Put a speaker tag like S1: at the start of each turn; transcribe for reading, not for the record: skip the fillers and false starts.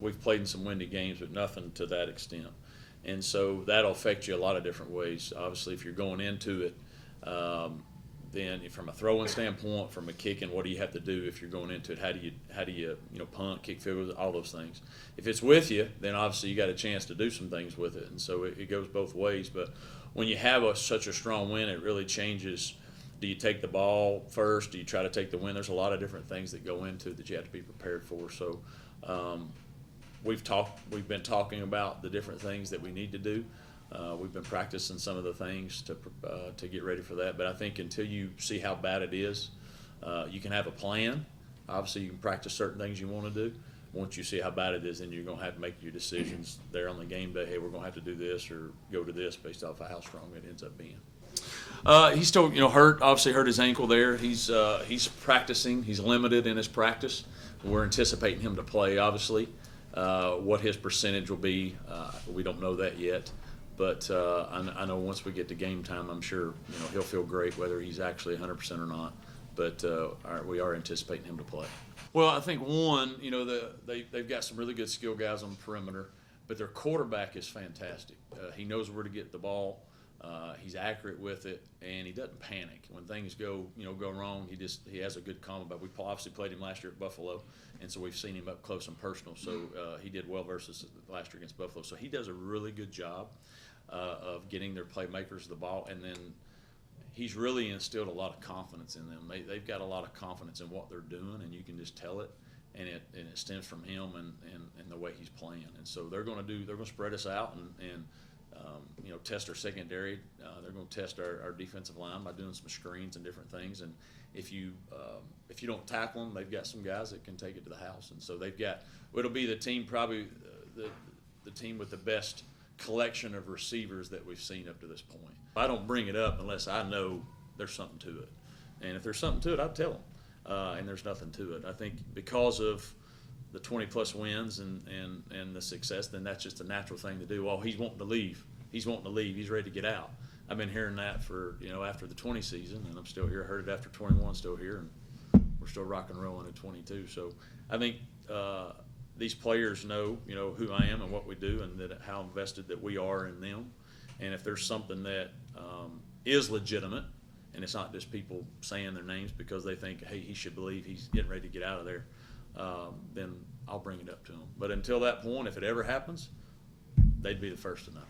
S1: we've played in some windy games, but nothing to that extent. And so that'll affect you a lot of different ways. Obviously, if you're going into it, then from a throwing standpoint, from a kicking, what do you have to do if you're going into it? How do you punt, kick, field goal, all those things. If it's with you, then obviously you got a chance to do some things with it, and so it goes both ways. But when you have such a strong wind, it really changes. Do you take the ball first? Do you try to take the wind? There's a lot of different things that go into it that you have to be prepared for. So we've been talking about the different things that we need to do. We've been practicing some of the things to get ready for that. But I think until you see how bad it is, you can have a plan. Obviously, you can practice certain things you want to do. Once you see how bad it is, then you're going to have to make your decisions there on the game day. Hey, we're going to have to do this or go to this based off of how strong it ends up being. He's still, hurt. Obviously, hurt his ankle there. He's practicing. He's limited in his practice. We're anticipating him to play. Obviously, what his percentage will be, we don't know that yet. But I know once we get to game time, I'm sure he'll feel great whether he's actually 100% or not. But we are anticipating him to play. Well, I think one, they've got some really good skill guys on the perimeter, but their quarterback is fantastic. He knows where to get the ball. He's accurate with it, and he doesn't panic when things go wrong. He has a good calm about. We obviously played him last year at Buffalo, and so we've seen him up close and personal. So he did well versus last year against Buffalo. So he does a really good job of getting their playmakers the ball, and then he's really instilled a lot of confidence in them. They've got a lot of confidence in what they're doing, and you can just tell it. And it stems from him and the way he's playing. And so they're going to spread us out and test our secondary. They're going to test our defensive line by doing some screens and different things. And if you don't tackle them, they've got some guys that can take it to the house. And so it'll be the team probably the team with the best collection of receivers that we've seen up to this point. I don't bring it up unless I know there's something to it. And if there's something to it, I'll tell them. And there's nothing to it. I think because of the 20-plus wins and the success, then that's just a natural thing to do. Well, he's wanting to leave. He's ready to get out. I've been hearing that for, after the 20 season, and I'm still here. I heard it after 21, still here, and we're still rock and rolling at 22. So I think these players know, who I am and what we do and how invested that we are in them. And if there's something that is legitimate, and it's not just people saying their names because they think, hey, he should believe he's getting ready to get out of there, then I'll bring it up to him. But until that point, if it ever happens, they'd be the first to know.